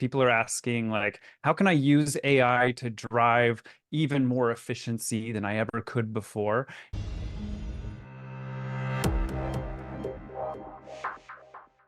People are asking, like, how can I use AI to drive even more efficiency than I ever could before?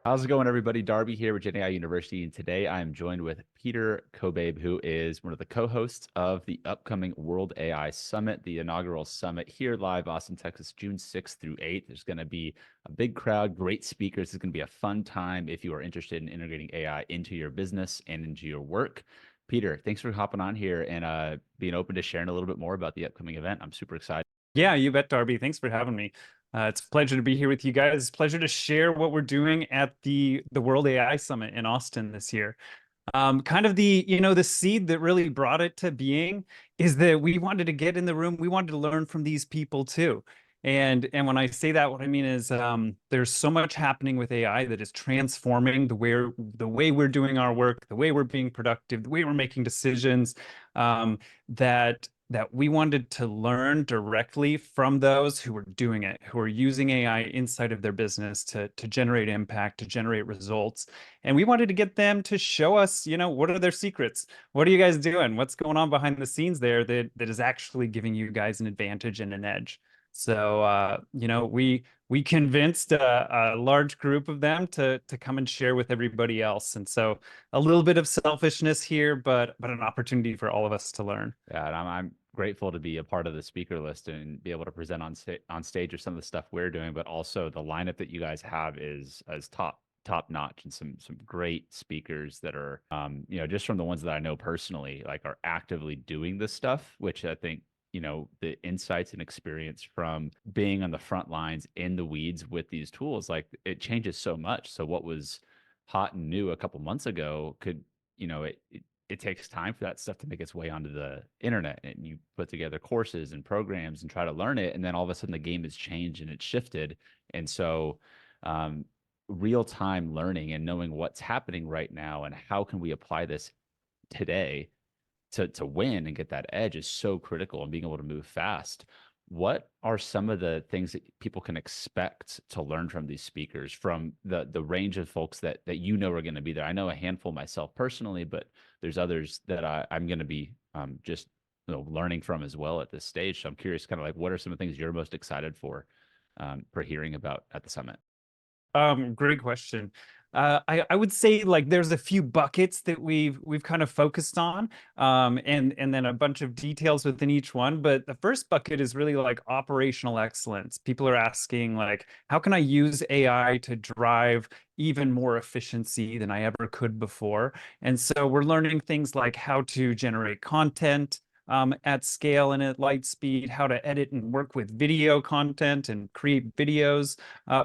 How's it going, everybody? Darby here with GenAI University, and today I am joined with Peter Cobabe, who is one of the co-hosts of the upcoming World AI Summit, the inaugural summit here live, Austin, Texas, June 6th through 8th. There's going to be a big crowd, great speakers. It's going to be a fun time if you are interested in integrating AI into your business and into your work. Peter, thanks for hopping on here and being open to sharing a little bit more about the upcoming event. I'm super excited. Yeah, you bet, Darby. Thanks for having me. It's a pleasure to be here with you guys. It's a pleasure to share what we're doing at the World AI Summit in Austin this year. Kind of the seed that really brought it to being is that we wanted to get in the room. We wanted to learn from these people too. And when I say that, what I mean is there's so much happening with AI that is transforming the way we're doing our work, the way we're being productive, the way we're making decisions, that we wanted to learn directly from those who are doing it, who are using AI inside of their business to generate impact, to generate results. And we wanted to get them to show us, what are their secrets? What are you guys doing? What's going on behind the scenes there that is actually giving you guys an advantage and an edge? So, we convinced a large group of them to come and share with everybody else. And so a little bit of selfishness here, but an opportunity for all of us to learn. Yeah, and I'm grateful to be a part of the speaker list and be able to present on stage with some of the stuff we're doing, but also the lineup that you guys have is as top notch, and some great speakers that are just from the ones that I know personally, like, are actively doing this stuff, which I think, the insights and experience from being on the front lines in the weeds with these tools, like, it changes so much. So what was hot and new a couple months ago could, it takes time for that stuff to make its way onto the internet, and you put together courses and programs and try to learn it, and then all of a sudden the game has changed and it's shifted. And so real time learning and knowing what's happening right now and how can we apply this today to win and get that edge is so critical, and being able to move fast. What are some of the things that people can expect to learn from these speakers, from the range of folks that are going to be there? I know a handful myself personally, but there's others that I'm going to be just learning from as well at this stage. So I'm curious, kind of like, what are some of the things you're most excited for hearing about at the summit? Great question. I would say, like, there's a few buckets that we've kind of focused on, and then a bunch of details within each one. But the first bucket is really like operational excellence. People are asking, like, how can I use AI to drive even more efficiency than I ever could before? And so we're learning things like how to generate content at scale and at light speed, how to edit and work with video content and create videos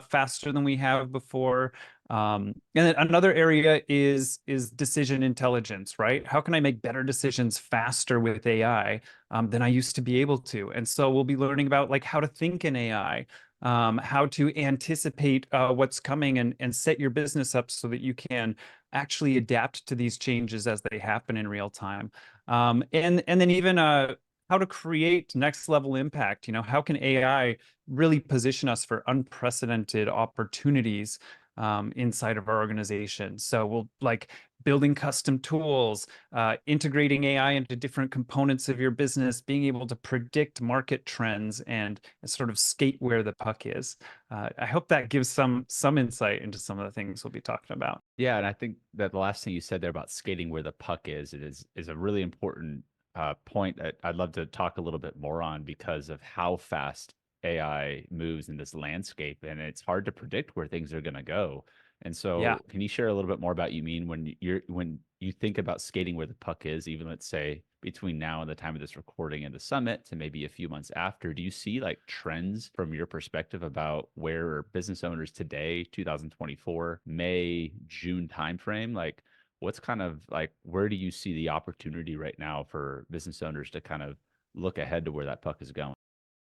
faster than we have before. And then another area is decision intelligence, right? How can I make better decisions faster with AI than I used to be able to? And so we'll be learning about, like, how to think in AI, how to anticipate what's coming, and set your business up so that you can actually adapt to these changes as they happen in real time. And then even how to create next level impact. How can AI really position us for unprecedented opportunities inside of our organization? So we'll, like, building custom tools, integrating AI into different components of your business, being able to predict market trends and sort of skate where the puck is. I hope that gives some insight into some of the things we'll be talking about. Yeah, and I think that the last thing you said there about skating where the puck is a really important point that I'd love to talk a little bit more on, because of how fast AI moves in this landscape, and it's hard to predict where things are going to go. And Yeah. so, can you share a little bit more about you mean when you think about skating where the puck is, even, let's say, between now and the time of this recording and the summit to maybe a few months after? Do you see, like, trends from your perspective about where business owners today, 2024, May, June timeframe, like, what's kind of like, where do you see the opportunity right now for business owners to kind of look ahead to where that puck is going?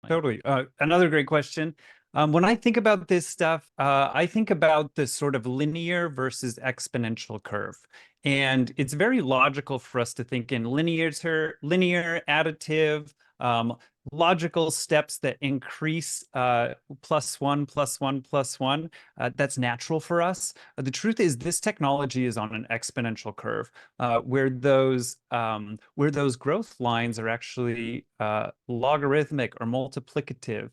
Totally. Another great question. When I think about this stuff, I think about this sort of linear versus exponential curve. And it's very logical for us to think in linear, additive, logical steps that increase plus one, plus one, plus one. That's natural for us. The truth is, this technology is on an exponential curve, where those growth lines are actually logarithmic or multiplicative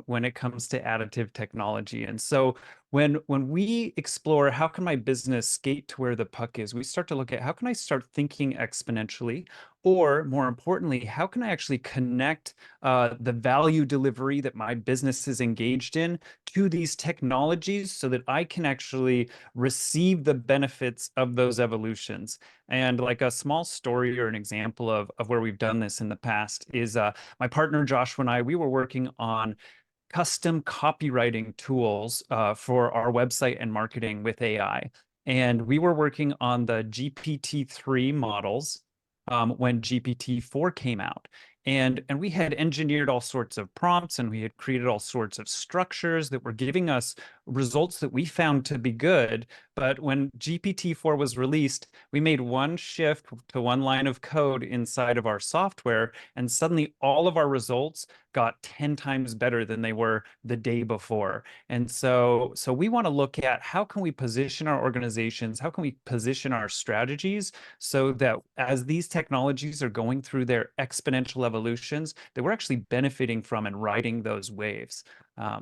when it comes to additive technology. And so when we explore how can my business skate to where the puck is, we start to look at how can I start thinking exponentially, or more importantly, how can I actually connect the value delivery that my business is engaged in to these technologies so that I can actually receive the benefits of those evolutions. And like a small story or an example of where we've done this in the past is my partner Joshua and I, we were working on custom copywriting tools for our website and marketing with AI. And we were working on the GPT-3 models when GPT-4 came out. And we had engineered all sorts of prompts, and we had created all sorts of structures that were giving us results that we found to be good. But when GPT-4 was released, we made one shift to one line of code inside of our software, and suddenly all of our results got 10 times better than they were the day before. And so we want to look at how can we position our organizations, how can we position our strategies so that as these technologies are going through their exponential evolutions, that we're actually benefiting from and riding those waves.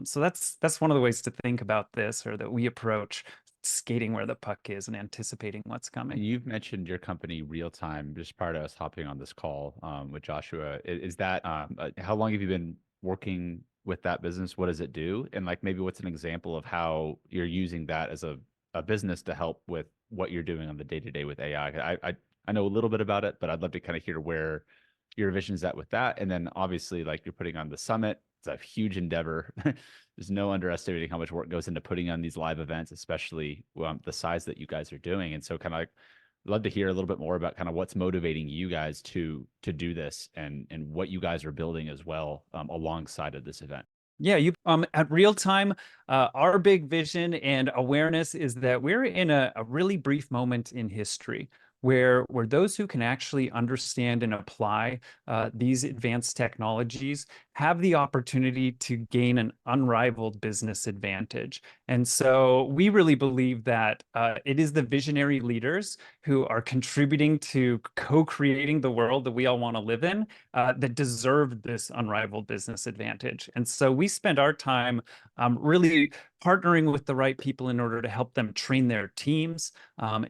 So that's one of the ways to think about this, or that we approach skating where the puck is and anticipating what's coming. You've mentioned your company real time just prior to us hopping on this call with Joshua. Is that how long have you been working with that business? What does it do? And like maybe what's an example of how you're using that as a business to help with what you're doing on the day to day with AI? I know a little bit about it, but I'd love to kind of hear where your vision is at with that. And then obviously like you're putting on the summit. It's a huge endeavor. There's no underestimating how much work goes into putting on these live events, especially the size that you guys are doing. And so kind of like love to hear a little bit more about kind of what's motivating you guys to do this and what you guys are building as well alongside of this event. Yeah, you at real time, our big vision and awareness is that we're in a really brief moment in history where those who can actually understand and apply these advanced technologies have the opportunity to gain an unrivaled business advantage. And so we really believe that it is the visionary leaders who are contributing to co-creating the world that we all want to live in that deserve this unrivaled business advantage. And so we spend our time really partnering with the right people in order to help them train their teams,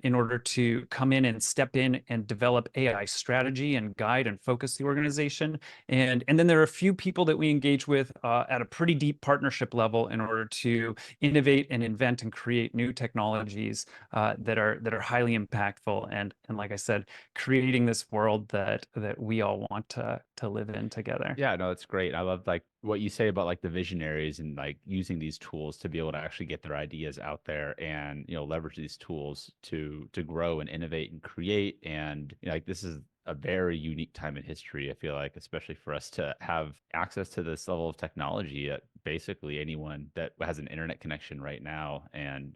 in order to come in and step in and develop AI strategy and guide and focus the organization. And then there are a few people that we engage with at a pretty deep partnership level in order to innovate and invent and create new technologies that are highly impactful and like I said, creating this world that we all want to live in together. Yeah, no, that's great. I love like what you say about like the visionaries and like using these tools to be able to actually get their ideas out there and leverage these tools to grow and innovate and create. And like this is a very unique time in history, I feel like, especially for us to have access to this level of technology at basically anyone that has an internet connection right now and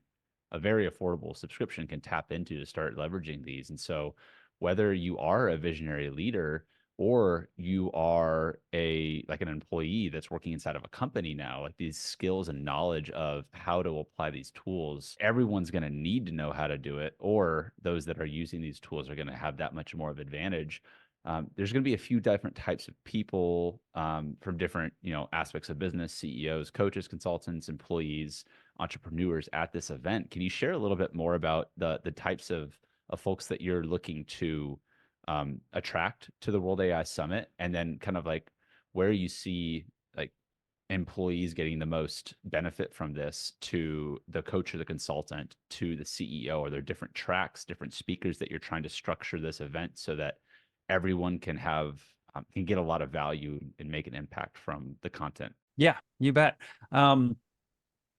a very affordable subscription can tap into to start leveraging these. And so whether you are a visionary leader or you are an employee that's working inside of a company now, like these skills and knowledge of how to apply these tools, everyone's going to need to know how to do it, or those that are using these tools are going to have that much more of advantage. There's going to be a few different types of people from different aspects of business: CEOs, coaches, consultants, employees, entrepreneurs at this event. Can you share a little bit more about the types of folks that you're looking to attract to the World AI Summit, and then kind of like where you see like employees getting the most benefit from this, to the coach or the consultant to the CEO? Are there different tracks, different speakers that you're trying to structure this event so that everyone can have can get a lot of value and make an impact from the content? Yeah, you bet.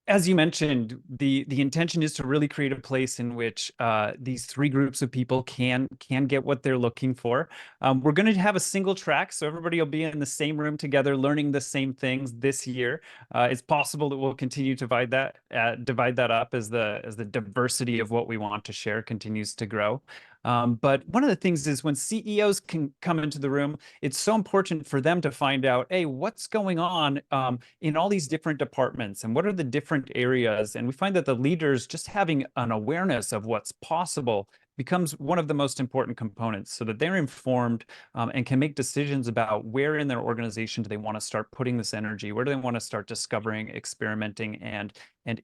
As you mentioned, the intention is to really create a place in which these three groups of people can get what they're looking for. We're going to have a single track, so everybody will be in the same room together, learning the same things this year. It's possible that we'll continue to divide that up as the diversity of what we want to share continues to grow. But one of the things is when CEOs can come into the room, it's so important for them to find out, hey, what's going on in all these different departments and what are the different areas? And we find that the leaders just having an awareness of what's possible becomes one of the most important components so that they're informed and can make decisions about where in their organization do they want to start putting this energy, where do they want to start discovering, experimenting, and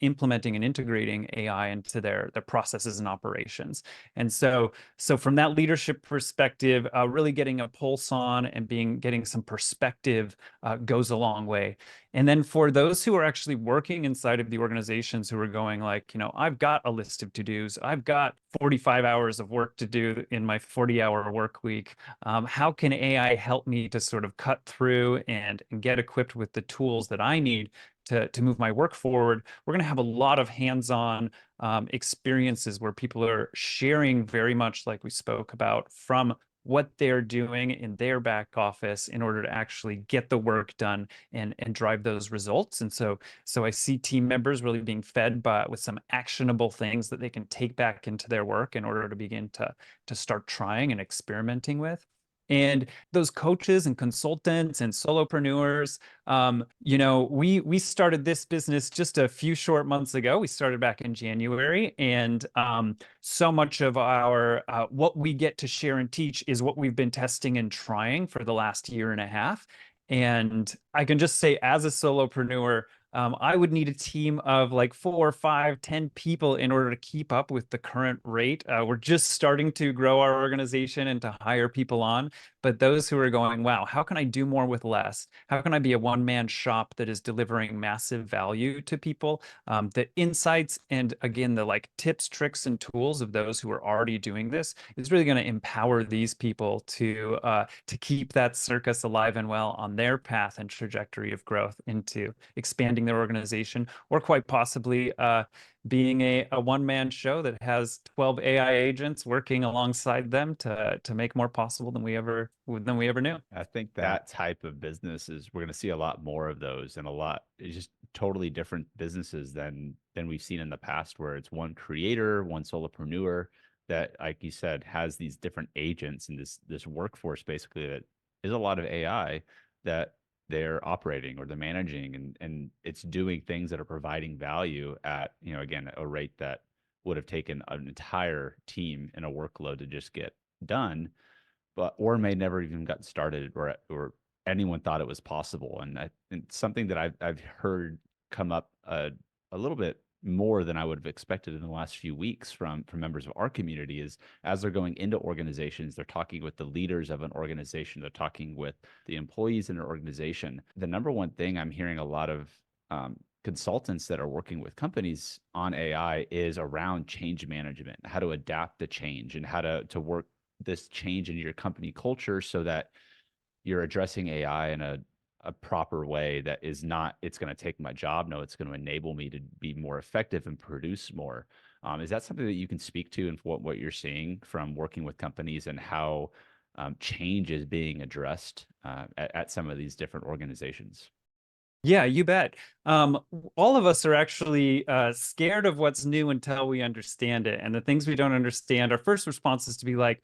implementing and integrating AI into their processes and operations. And so from that leadership perspective, really getting a pulse on and getting some perspective goes a long way. And then for those who are actually working inside of the organizations who are going like, I've got a list of to-dos, I've got 45 hours of work to do in my 40-hour work week. How can AI help me to sort of cut through and get equipped with the tools that I need to move my work forward? We're going to have a lot of hands-on experiences where people are sharing very much like we spoke about from what they're doing in their back office in order to actually get the work done and drive those results. And so I see team members really being fed with some actionable things that they can take back into their work in order to begin to start trying and experimenting with. And those coaches and consultants and solopreneurs, we started this business just a few short months ago. We started back in January, and so much of our what we get to share and teach is what we've been testing and trying for the last year and a half. And I can just say, as a solopreneur, I would need a team of like 4, 5, 10 people in order to keep up with the current rate. We're just starting to grow our organization and to hire people on. But those who are going, wow, how can I do more with less? How can I be a one-man shop that is delivering massive value to people? The insights and again, the like tips, tricks, and tools of those who are already doing this is really going to empower these people to keep that circus alive and well on their path and trajectory of growth into expanding their organization, or quite possibly being a one-man show that has 12 AI agents working alongside them to make more possible than we ever knew. I think that type of business is we're going to see a lot more of those, and it's just totally different businesses than we've seen in the past, where it's one creator, one solopreneur that, like you said, has these different agents and this workforce basically that is a lot of AI that they're operating or they're managing, and it's doing things that are providing value at, again, a rate that would have taken an entire team and a workload to just get done, or may never even gotten started, or anyone thought it was possible. And something that I've heard come up a little bit more than I would have expected in the last few weeks from members of our community is, as they're going into organizations, they're talking with the leaders of an organization, they're talking with the employees in an organization. The number one thing I'm hearing a lot of consultants that are working with companies on AI is around change management, how to adapt the change and how to work this change into your company culture so that you're addressing AI in a proper way that is not, it's going to take my job. No, it's going to enable me to be more effective and produce more. Is that something that you can speak to, and what you're seeing from working with companies and how change is being addressed at some of these different organizations? Yeah, you bet. All of us are actually scared of what's new until we understand it. And the things we don't understand, our first response is to be like,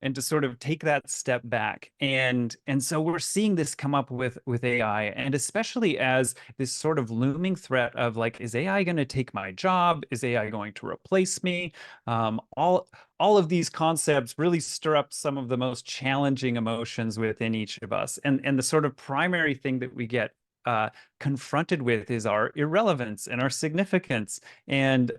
and to sort of take that step back. And so we're seeing this come up with AI, and especially as this sort of looming threat of like, is AI going to take my job? Is AI going to replace me? All of these concepts really stir up some of the most challenging emotions within each of us. And the sort of primary thing that we get confronted with is our irrelevance and our significance. And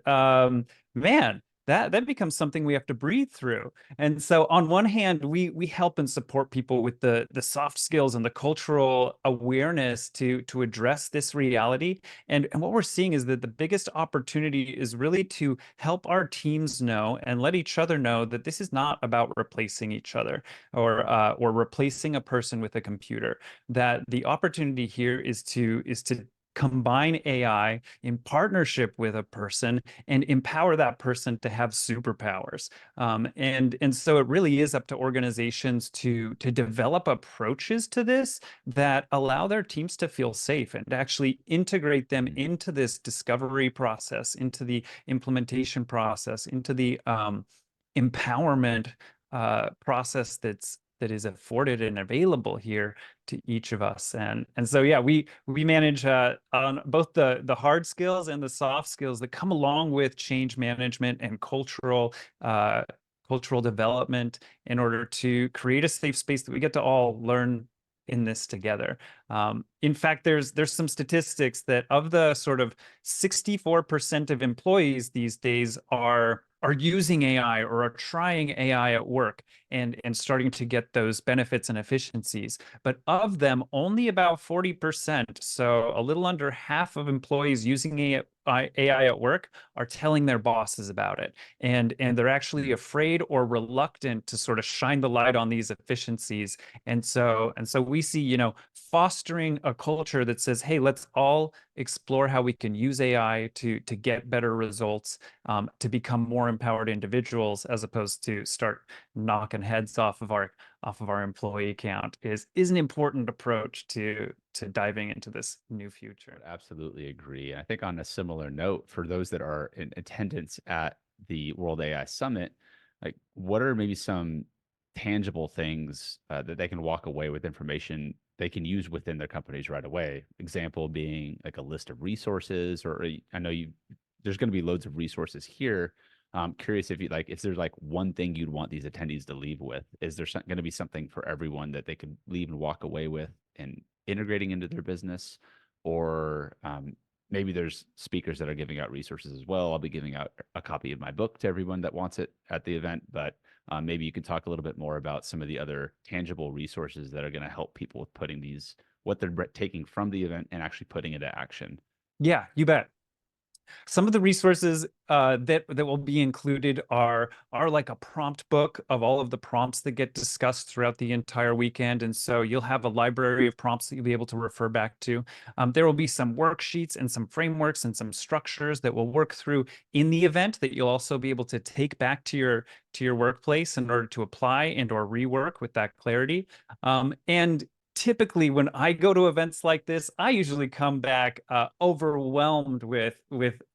man, that becomes something we have to breathe through. And so on one hand, we help and support people with the soft skills and the cultural awareness to address this reality. And what we're seeing is that the biggest opportunity is really to help our teams know and let each other know that this is not about replacing each other or replacing a person with a computer. That the opportunity here is to combine AI in partnership with a person and empower that person to have superpowers. And so it really is up to organizations to develop approaches to this that allow their teams to feel safe and to actually integrate them into this discovery process, into the implementation process, into the empowerment process that is afforded and available here to each of us. And so yeah, we manage on both the hard skills and the soft skills that come along with change management and uh, cultural development in order to create a safe space that we get to all learn in this together. In fact, there's some statistics that of the sort of 64% of employees these days are using AI or are trying AI at work and starting to get those benefits and efficiencies. But of them, only about 40%, so a little under half of employees using AI at work are telling their bosses about it. And they're actually afraid or reluctant to sort of shine the light on these efficiencies. And so we see, fostering a culture that says, hey, let's all explore how we can use AI to get better results, to become more empowered individuals, as opposed to start knocking heads off of our employee count is an important approach to diving into this new future. Would absolutely agree. I think on a similar note, for those that are in attendance at the World AI Summit, like what are maybe some tangible things that they can walk away with information they can use within their companies right away? Example being like a list of resources, or I know there's going to be loads of resources here. I'm curious if you like, if there's like one thing you'd want these attendees to leave with, is there going to be something for everyone that they could leave and walk away with and integrating into their business? Or maybe there's speakers that are giving out resources as well. I'll be giving out a copy of my book to everyone that wants it at the event, but maybe you could talk a little bit more about some of the other tangible resources that are going to help people with putting these, what they're taking from the event and actually putting into action. Yeah, you bet. Some of the resources that will be included are like a prompt book of all of the prompts that get discussed throughout the entire weekend, and so you'll have a library of prompts that you'll be able to refer back to. There will be some worksheets and some frameworks and some structures that we'll work through in the event that you'll also be able to take back to your workplace in order to apply and or rework with that clarity. And typically when I go to events like this, I usually come back overwhelmed with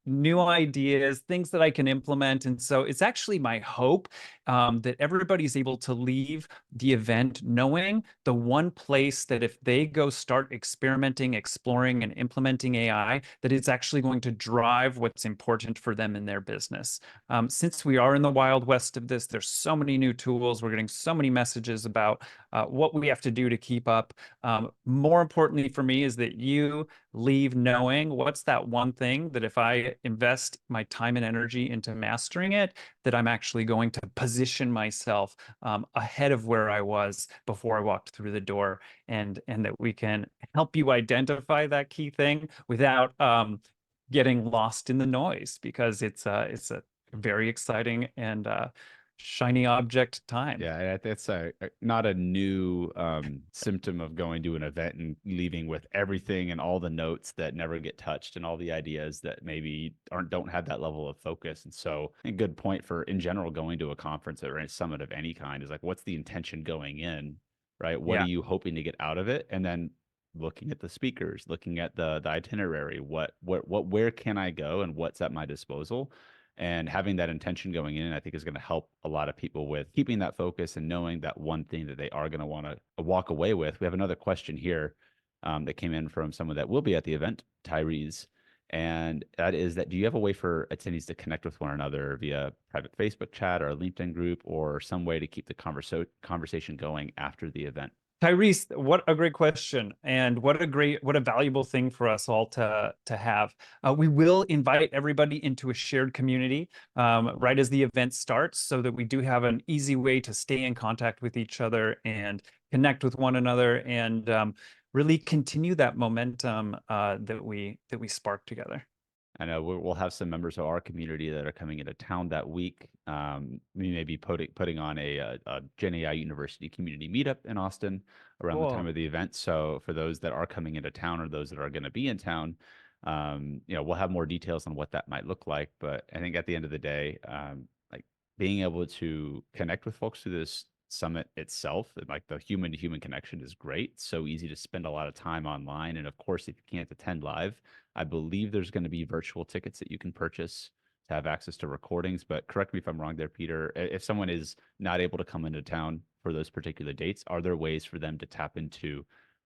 new ideas, things that I can implement. And so it's actually my hope that everybody's able to leave the event knowing the one place that if they go start experimenting, exploring, and implementing AI, that it's actually going to drive what's important for them in their business. Since we are in the wild west of this, there's so many new tools. We're getting so many messages about what we have to do to keep up. More importantly for me is that you leave knowing what's that one thing that if I invest my time and energy into mastering it, that I'm actually going to position myself ahead of where I was before I walked through the door, and that we can help you identify that key thing without getting lost in the noise, because it's a very exciting and shiny object time. Yeah, that's not a new symptom of going to an event and leaving with everything and all the notes that never get touched and all the ideas that maybe don't have that level of focus. And so, a good point for in general going to a conference or a summit of any kind is like, what's the intention going in, right? What Yeah. are you hoping to get out of it? And then looking at the speakers, looking at the itinerary, where can I go and what's at my disposal? And having that intention going in, I think, is going to help a lot of people with keeping that focus and knowing that one thing that they are going to want to walk away with. We have another question here that came in from someone that will be at the event, Tyrese. And that is that, do you have a way for attendees to connect with one another via private Facebook chat or a LinkedIn group or some way to keep the conversation going after the event? Tyrese, what a great question, and what a valuable thing for us all to have. We will invite everybody into a shared community right as the event starts, so that we do have an easy way to stay in contact with each other and connect with one another, and really continue that momentum that we spark together. I know we'll have some members of our community that are coming into town that week. We may be putting on a Gen AI University community meetup in Austin around the time Cool. of the event. So for those that are coming into town or those that are going to be in town, we'll have more details on what that might look like. But I think at the end of the day, like being able to connect with folks through this summit itself, like the human to human connection is great. It's so easy to spend a lot of time online. And of course, if you can't attend live, I believe there's going to be virtual tickets that you can purchase to have access to recordings. But correct me if I'm wrong there, Peter. If someone is not able to come into town for those particular dates, are there ways for them to tap into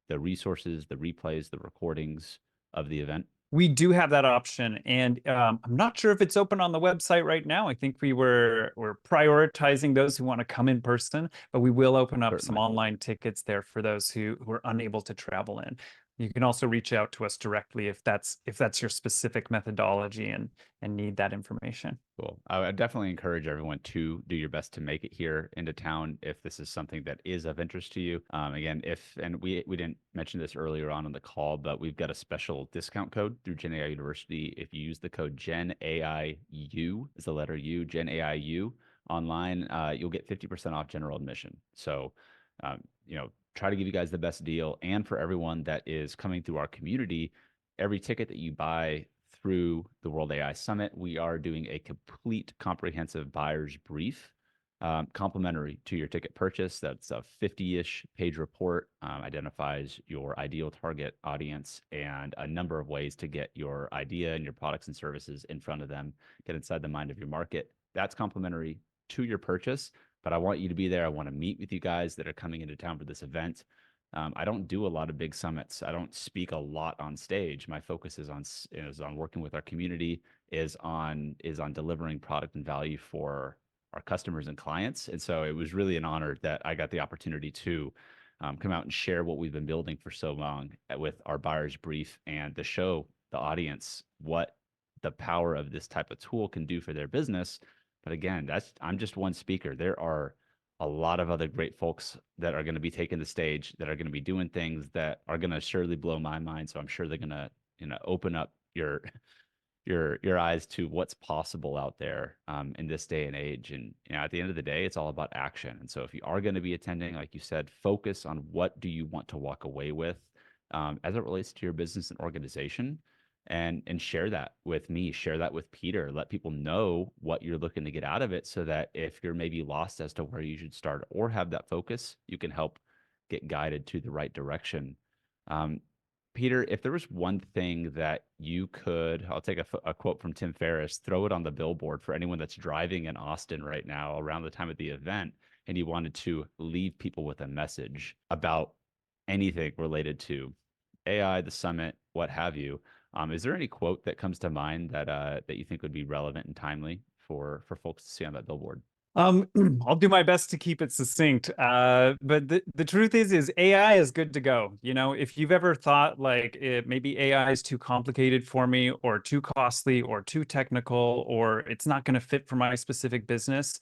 the resources, the replays, the recordings of the event? We do have that option, and I'm not sure if it's open on the website right now. I think we're prioritizing those who want to come in person, but we will open up some Certainly. online tickets there for those who are unable to travel in. You can also reach out to us directly if that's your specific methodology and need that information. Cool. I would definitely encourage everyone to do your best to make it here into town if this is something that is of interest to you. Again, and we didn't mention this earlier on in the call, but we've got a special discount code through Gen AI University. If you use the code GenAIU, is the letter U, GenAIU online, you'll get 50% off general admission. So, try to give you guys the best deal. And for everyone that is coming through our community, every ticket that you buy through the World AI Summit, we are doing a complete comprehensive buyer's brief, complimentary to your ticket purchase. That's a 50-ish page report, identifies your ideal target audience and a number of ways to get your idea and your products and services in front of them, get inside the mind of your market. That's complimentary to your purchase, but I want you to be there. I want to meet with you guys that are coming into town for this event. I don't do a lot of big summits. I don't speak a lot on stage. My focus is on working with our community, is on delivering product and value for our customers and clients. And so it was really an honor that I got the opportunity to come out and share what we've been building for so long with our buyer's brief, and to show the audience what the power of this type of tool can do for their business. But again, I'm just one speaker. There are a lot of other great folks that are going to be taking the stage, that are going to be doing things that are going to surely blow my mind. So I'm sure they're going to, open up your eyes to what's possible out there in this day and age. And at the end of the day, it's all about action. And so if you are going to be attending, like you said, focus on what do you want to walk away with as it relates to your business and organization, and share that with me, share that with Peter, let people know what you're looking to get out of it, so that if you're maybe lost as to where you should start or have that focus, you can help get guided to the right direction. Peter, if there was one thing that you could, I'll take a quote from Tim Ferriss, throw it on the billboard for anyone that's driving in Austin right now around the time of the event, and you wanted to leave people with a message about anything related to AI, the summit, what have you. Is there any quote that comes to mind that you think would be relevant and timely for folks to see on that billboard? I'll do my best to keep it succinct. But the truth is AI is good to go. If you've ever thought like maybe AI is too complicated for me, or too costly, or too technical, or it's not going to fit for my specific business,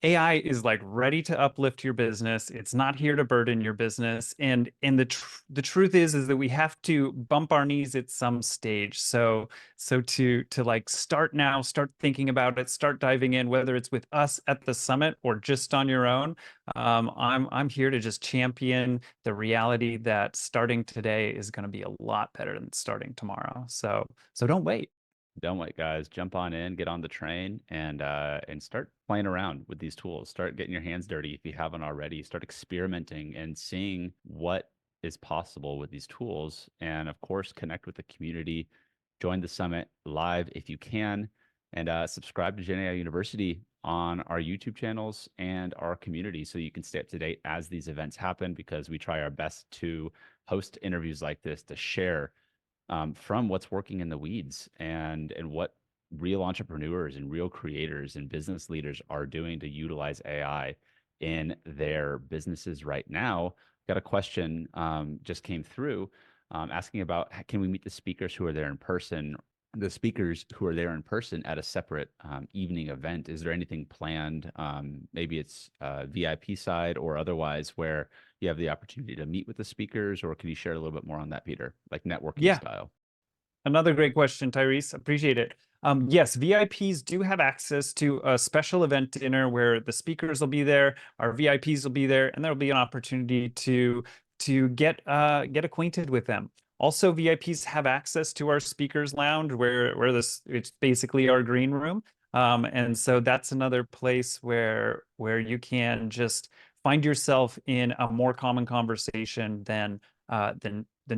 AI is like ready to uplift your business. It's not here to burden your business. And the truth is that we have to bump our knees at some stage. So to like start now, start thinking about it, start diving in, whether it's with us at the summit or just on your own. I'm here to just champion the reality that starting today is going to be a lot better than starting tomorrow. So don't wait. Don't wait, guys. Jump on in, get on the train, and start playing around with these tools. Start getting your hands dirty if you haven't already. Start experimenting and seeing what is possible with these tools. And of course, connect with the community. Join the summit live if you can, and subscribe to Gen AI University on our YouTube channels and our community, so you can stay up to date as these events happen, because we try our best to host interviews like this to share from what's working in the weeds, and what real entrepreneurs and real creators and business leaders are doing to utilize AI in their businesses right now. Got a question just came through asking about, can we meet the speakers who are there in person? The speakers who are there in person at a separate evening event. Is there anything planned? Maybe it's VIP side or otherwise, where you have the opportunity to meet with the speakers, or can you share a little bit more on that, Peter, like networking style? Another great question, Tyrese. Appreciate it. Yes, VIPs do have access to a special event dinner where the speakers will be there, our VIPs will be there, and there'll be an opportunity to get acquainted with them. Also, VIPs have access to our speakers lounge, where it's basically our green room. And so that's another place where you can just find yourself in a more common conversation than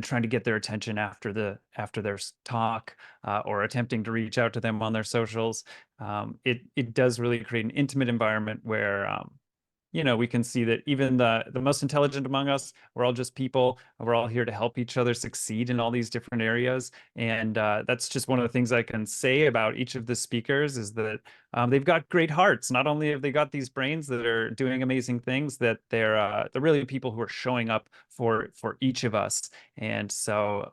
trying to get their attention after their talk, or attempting to reach out to them on their socials. It does really create an intimate environment where we can see that even the most intelligent among us, we're all just people. We're all here to help each other succeed in all these different areas. And that's just one of the things I can say about each of the speakers is that they've got great hearts. Not only have they got these brains that are doing amazing things, that they're really people who are showing up for each of us. And so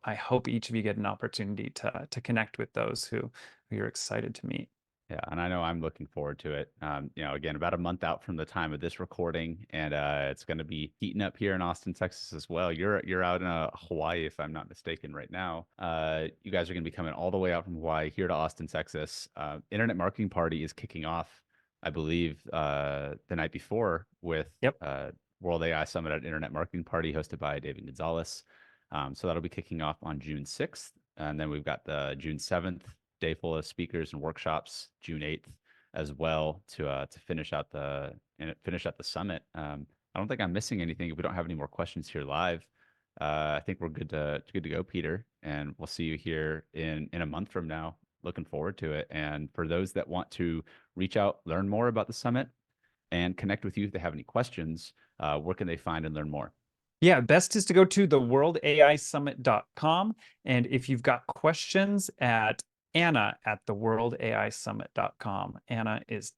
I hope each of you get an opportunity to connect with those who you're excited to meet. Yeah, and I know I'm looking forward to it. Again, about a month out from the time of this recording, and it's going to be heating up here in Austin, Texas as well. You're out in Hawaii, if I'm not mistaken, right now. You guys are going to be coming all the way out from Hawaii here to Austin, Texas. Internet Marketing Party is kicking off, I believe, the night before with Yep. World AI Summit at Internet Marketing Party, hosted by David Gonzalez. So that'll be kicking off on June 6th, and then we've got the June 7th day full of speakers and workshops, June 8th as well, to finish out the summit. I don't think I'm missing anything. If we don't have any more questions here live, I think we're good to go, Peter. And we'll see you here in a month from now. Looking forward to it. And for those that want to reach out, learn more about the summit, and connect with you if they have any questions, where can they find and learn more? Yeah, best is to go to theworldAIsummit.com. And if you've got questions, at Anna at theworldAIsummit.com. Anna is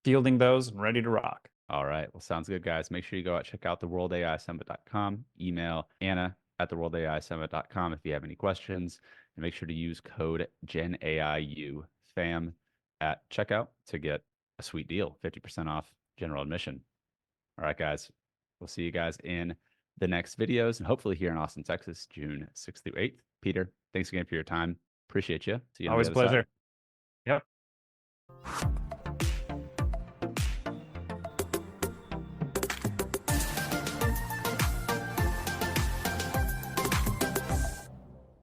fielding those and ready to rock. All right. Well, sounds good, guys. Make sure you go out, check out theworldAIsummit.com. Email Anna at theworldAIsummit.com if you have any questions. And make sure to use code GenAIU FAM at checkout to get a sweet deal, 50% off general admission. All right, guys. We'll see you guys in the next videos, and hopefully here in Austin, Texas, June 6th through 8th. Peter, thanks again for your time. Appreciate you. See you on Always the a other pleasure. side. Yep.